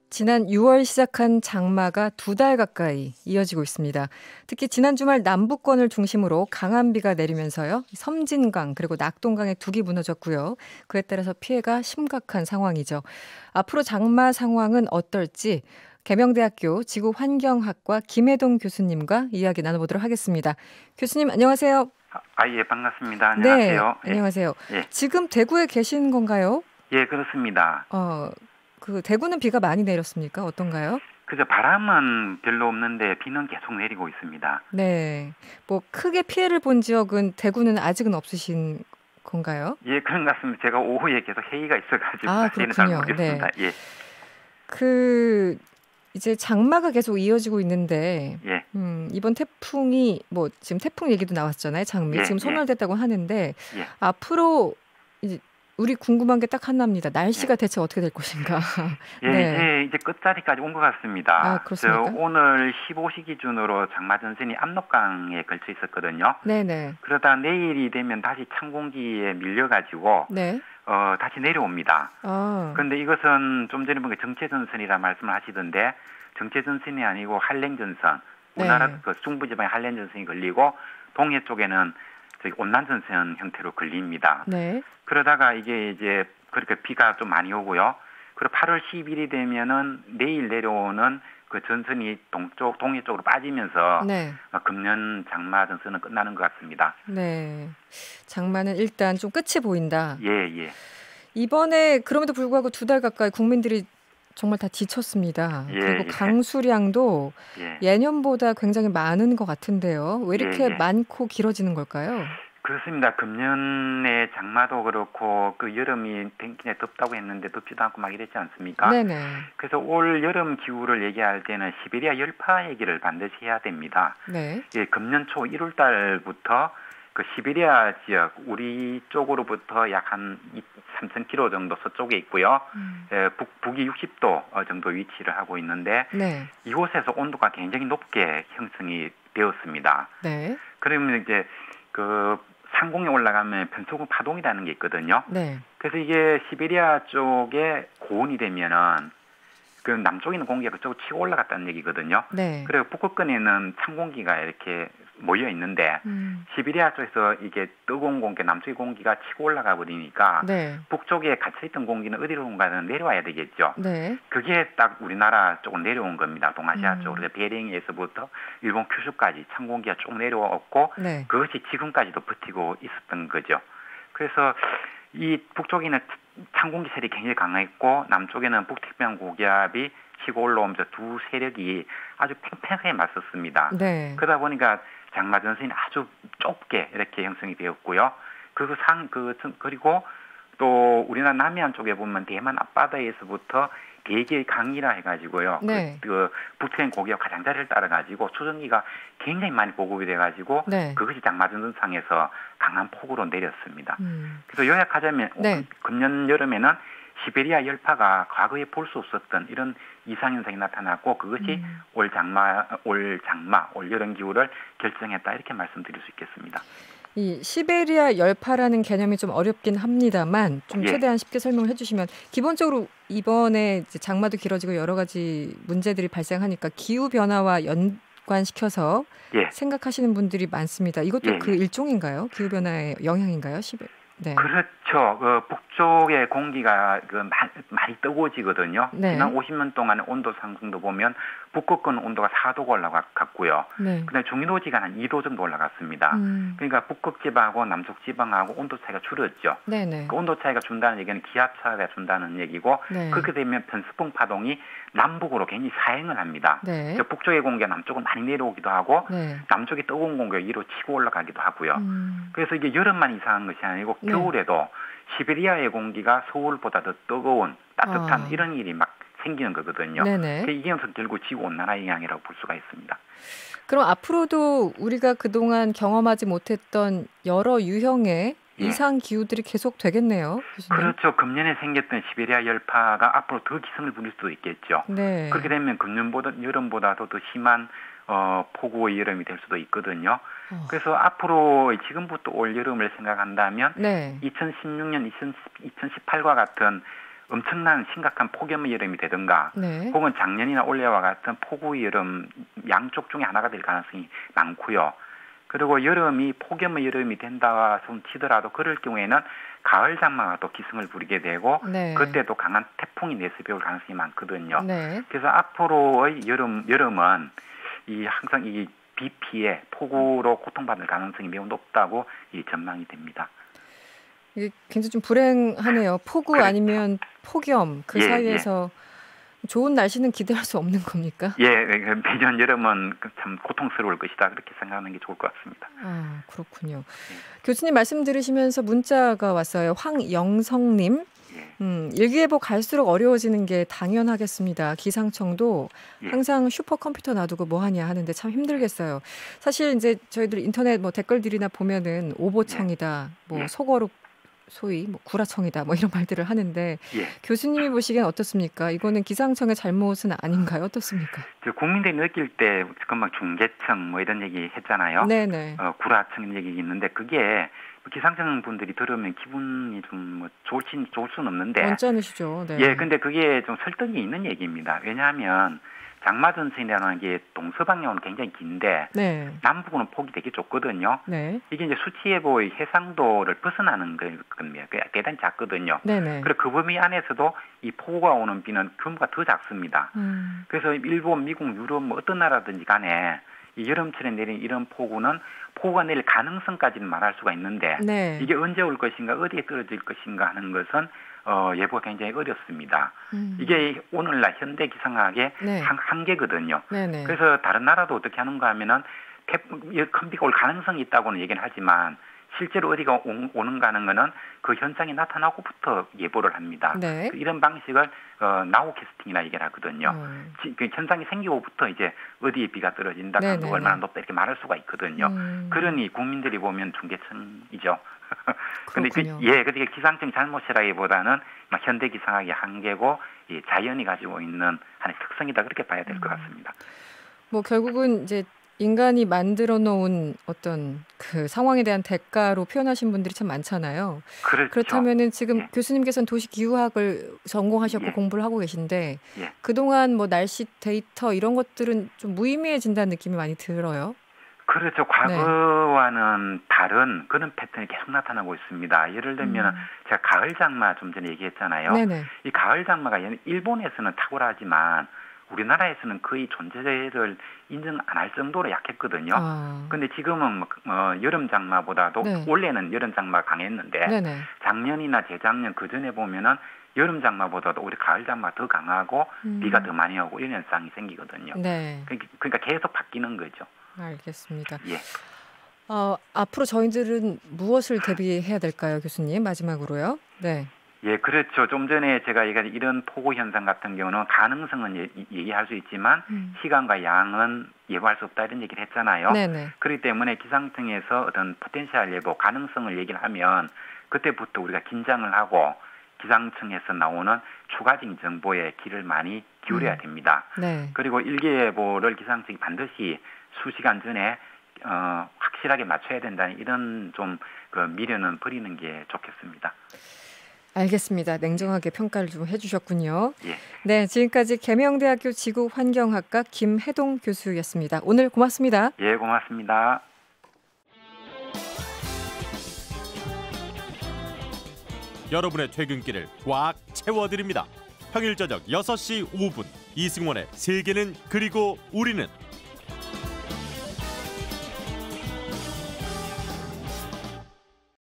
지난 6월 시작한 장마가 2달 가까이 이어지고 있습니다. 특히 지난 주말 남부권을 중심으로 강한 비가 내리면서요. 섬진강 그리고 낙동강의 둑이 무너졌고요. 그에 따라서 피해가 심각한 상황이죠. 앞으로 장마 상황은 어떨지 계명대학교 지구환경학과 김혜동 교수님과 이야기 나눠보도록 하겠습니다. 교수님 안녕하세요. 예, 반갑습니다. 네, 안녕하세요. 안녕하세요. 예. 지금 대구에 계신 건가요? 예, 그렇습니다. 대구는 비가 많이 내렸습니까? 어떤가요? 그저 바람은 별로 없는데 비는 계속 내리고 있습니다. 네. 뭐 크게 피해를 본 지역은 대구는 아직은 없으신 건가요? 예, 그런 것 같습니다. 제가 오후에 계속 회의가 있어가지고 자세히는 잘 그렇군요. 모르겠습니다. 네. 예. 이제 장마가 계속 이어지고 있는데, 예. 이번 태풍이 지금 태풍 얘기도 나왔잖아요. 장미. 예, 지금 소멸됐다고 하는데, 예. 앞으로 이제 우리 궁금한 게 딱 하나입니다. 날씨가 대체 어떻게 될 것인가. 예, 네. 이제 끝자리까지 온 것 같습니다. 그렇습니까? 오늘 15시 기준으로 장마전선이 압록강에 걸쳐 있었거든요. 네네. 그러다 내일이 되면 다시 찬 공기에 밀려가지고, 네. 다시 내려옵니다. 그런데 이것은 좀 전에 보니까 정체전선이라 말씀을 하시던데, 정체전선이 아니고 한랭전선, 우리나라 네. 그 중부지방에 한랭전선이 걸리고, 동해 쪽에는 저기 온난전선 형태로 걸립니다. 네. 그러다가 이게 이제 그렇게 비가 좀 많이 오고요. 그리고 8월 10일이 되면은 내일 내려오는 그 전선이 동해 쪽으로 빠지면서 네. 금년 장마 전선은 끝나는 것 같습니다. 네. 장마는 일단 좀 끝이 보인다. 예. 이번에 그럼에도 불구하고 2달 가까이 국민들이 정말 다 지쳤습니다. 예, 그리고 예. 강수량도 예. 예년보다 굉장히 많은 것 같은데요. 왜 이렇게 예. 많고 길어지는 걸까요? 그렇습니다. 금년에 장마도 그렇고 그 여름이 굉장히 덥다고 했는데 덥지도 않고 막 이랬지 않습니까? 네네. 그래서 올 여름 기후를 얘기할 때는 시베리아 열파 얘기를 반드시 해야 됩니다. 네. 예, 금년 초 1월 달부터 그 시베리아 지역 우리 쪽으로부터 약 한 3,000km 정도 서쪽에 있고요. 북위 60도 정도 위치를 하고 있는데 네. 이곳에서 온도가 굉장히 높게 형성이 되었습니다. 네. 그러면 이제 그 상공에 올라가면 편소금 파동이라는 게 있거든요. 네. 그래서 이게 시베리아 쪽에 고온이 되면은 그 남쪽에 있는 공기가 그쪽으로 치고 올라갔다는 얘기거든요. 네. 그리고 북극권에는 찬 공기가 이렇게 모여 있는데 시베리아 쪽에서 이게 뜨거운 공기, 남쪽의 공기가 치고 올라가 버리니까 네. 북쪽에 갇혀 있던 공기는 어디론가는 내려와야 되겠죠. 네. 그게 딱 우리나라 쪽으로 내려온 겁니다. 동아시아 쪽으로. 베링에서부터 일본 큐슈까지 찬 공기가 쭉 내려왔고 네. 그것이 지금까지도 버티고 있었던 거죠. 그래서 이 북쪽에는 찬 공기sel이 굉장히 강했고 남쪽에는 북태평양 고기압이 치고 올라오면서 두 세력이 아주 팽팽하게 맞섰습니다. 네. 그러다 보니까 장마전선이 아주 좁게 이렇게 형성이 되었고요. 그리고 또 우리나라 남해안 쪽에 보면 대만 앞바다에서부터 대기의 강이라 해가지고요. 네. 그 북태평양 고기압 가장자리를 따라가지고 수증기가 굉장히 많이 보급이 돼가지고 네. 그것이 장마전선상에서 강한 폭우로 내렸습니다. 그래서 요약하자면 네. 금년 여름에는 시베리아 열파가 과거에 볼 수 없었던 이런 이상현상이 나타났고 그것이 올 여름 기후를 결정했다 이렇게 말씀드릴 수 있겠습니다. 이 시베리아 열파라는 개념이 좀 어렵긴 합니다만 좀 최대한 쉽게 설명을 해주시면 기본적으로 이번에 이제 장마도 길어지고 여러 가지 문제들이 발생하니까 기후 변화와 연관시켜서 생각하시는 분들이 많습니다. 이것도 그 일종인가요? 기후 변화의 영향인가요? 네. 그렇죠. 그 북쪽의 공기가 많이 뜨거워지거든요. 네. 지난 50년 동안의 온도 상승도 보면 북극권 온도가 4도가 올라갔고요. 네. 그다음에 중위도지가 한 2도 정도 올라갔습니다. 그러니까 북극 지방하고 남쪽 지방하고 온도 차이가 줄었죠. 네네. 그 온도 차이가 준다는 얘기는 기압 차이가 준다는 얘기고 네. 그렇게 되면 편수풍 파동이 남북으로 굉장히 사행을 합니다. 네. 북쪽의 공기가 남쪽으로 많이 내려오기도 하고 네. 남쪽의 뜨거운 공기가 위로 치고 올라가기도 하고요. 그래서 이게 여름만 이상한 것이 아니고 겨울에도 시베리아의 공기가 서울보다 더 뜨거운 따뜻한 이런 일이 막 생기는 거거든요. 네네. 이게 결국 지구온난화 영향이라고 볼 수가 있습니다. 그럼 앞으로도 우리가 그동안 경험하지 못했던 여러 유형의 이상 기후들이 계속 되겠네요. 교수님. 그렇죠. 금년에 생겼던 시베리아 열파가 앞으로 더 기승을 부릴 수도 있겠죠. 네. 그렇게 되면 금년보다 여름보다도 더 심한 폭우의 여름이 될 수도 있거든요. 그래서 앞으로 지금부터 올 여름을 생각한다면 2016년, 2018과 같은 엄청난 심각한 폭염의 여름이 되든가 네. 혹은 작년이나 올해와 같은 폭우 여름 양쪽 중에 하나가 될 가능성이 많고요. 그리고 여름이 폭염의 여름이 된다 손 치더라도 그럴 경우에는 가을 장마가 또 기승을 부리게 되고 네. 그때도 강한 태풍이 내습해 올 가능성이 많거든요. 네. 그래서 앞으로의 여름은 항상 이 비 피해 폭우로 고통받을 가능성이 매우 높다고 전망이 됩니다. 이게 굉장히 좀 불행하네요. 폭우 그렇죠. 아니면 폭염 그 예, 사이에서 좋은 날씨는 기대할 수 없는 겁니까? 예, 매년 여름은 참 고통스러울 것이다 그렇게 생각하는 게 좋을 것 같습니다. 아, 그렇군요. 교수님 말씀 들으시면서 문자가 왔어요. 황영성님. 예, 일기예보 갈수록 어려워지는 게 당연하겠습니다. 기상청도 예. 항상 슈퍼컴퓨터 놔두고 뭐 하냐 하는데 참 힘들겠어요. 사실 이제 저희들 인터넷 뭐 댓글들이나 보면은 오보청이다, 뭐 예. 소거룩 소위 뭐 구라청이다, 뭐 이런 말들을 하는데 예. 교수님이 보시기엔 어떻습니까? 이거는 기상청의 잘못은 아닌가요? 어떻습니까? 국민들이 느낄 때 금방 중계청 뭐 이런 얘기 했잖아요. 네네. 구라청 얘기 있는데 그게 기상청 분들이 들으면 기분이 좀 뭐 좋을 수는 없는데. 언짢으시죠? 네. 예, 근데 그게 좀 설득이 있는 얘기입니다. 왜냐하면 장마 전선이라는 게 동서방향으로는 굉장히 긴데 네. 남북으로는 폭이 되게 좁거든요. 네. 이게 이제 수치예보의 해상도를 벗어나는 거거든요. 대단히 작거든요. 네네. 그리고 그 범위 안에서도 이 폭우가 오는 비는 규모가 더 작습니다. 그래서 일본, 미국, 유럽 뭐 어떤 나라든지 간에 이 여름철에 내린 이런 폭우가 내릴 가능성까지는 말할 수가 있는데 네. 이게 언제 올 것인가 어디에 떨어질 것인가 하는 것은 예보가 굉장히 어렵습니다. 이게 오늘날 현대 기상학의 네. 한계거든요. 네네. 그래서 다른 나라도 어떻게 하는가 하면은 큰 비가 올 가능성이 있다고는 얘기는 하지만 실제로 어디가 오는가 하는 거는 그 현상이 나타나고부터 예보를 합니다. 네. 이런 방식을 나우 캐스팅이라 얘기를 하거든요. 그 현상이 생기고부터 이제 어디에 비가 떨어진다, 강도가 네네네. 얼마나 높다 이렇게 말할 수가 있거든요. 그러니 국민들이 보면 중계청이죠. 근데 그렇군요. 근데 기상청 잘못이라기보다는 현대 기상학의 한계고 자연이 가지고 있는 하나의 특성이다 그렇게 봐야 될 것 같습니다. 뭐 결국은 이제 인간이 만들어 놓은 어떤 그 상황에 대한 대가로 표현하신 분들이 참 많잖아요. 그렇죠. 그렇다면은 지금 예. 교수님께서는 도시기후학을 전공하셨고 예. 공부를 하고 계신데 예. 그동안 뭐 날씨 데이터 이런 것들은 좀 무의미해진다는 느낌이 많이 들어요. 그렇죠. 과거와는 다른 그런 패턴이 계속 나타나고 있습니다. 예를 들면 제가 가을 장마 좀 전에 얘기했잖아요. 네네. 이 가을 장마가 일본에서는 탁월하지만 우리나라에서는 거의 존재를 인정 안 할 정도로 약했거든요. 근데 지금은 여름 장마보다도 네. 원래는 여름 장마가 강했는데 네네. 작년이나 재작년 그 전에 보면은 여름 장마보다도 우리 가을 장마가 더 강하고 비가 더 많이 오고 이런 현상이 생기거든요. 네. 그러니까 계속 바뀌는 거죠. 알겠습니다. 예. 앞으로 저희들은 무엇을 대비해야 될까요, 교수님? 마지막으로요. 네. 예, 그렇죠. 좀 전에 제가 이런 폭우 현상 같은 경우는 가능성은 얘기할 수 있지만 시간과 양은 예보할 수 없다 이런 얘기를 했잖아요. 네네. 그렇기 때문에 기상청에서 어떤 포텐셜 예보, 가능성을 얘기를 하면 그때부터 우리가 긴장을 하고 기상청에서 나오는 추가적인 정보에 귀를 많이 기울여야 됩니다. 네. 그리고 일기예보를 기상청이 반드시 수시간 전에 확실하게 맞춰야 된다는 이런 좀 그 미련은 버리는 게 좋겠습니다. 알겠습니다. 냉정하게 평가를 좀 해주셨군요. 예. 네, 지금까지 계명대학교 지구환경학과 김해동 교수였습니다. 오늘 고맙습니다. 예, 고맙습니다. 여러분의 퇴근길을 꽉 채워드립니다. 평일 저녁 6시 5분 이승원의 세계는 그리고 우리는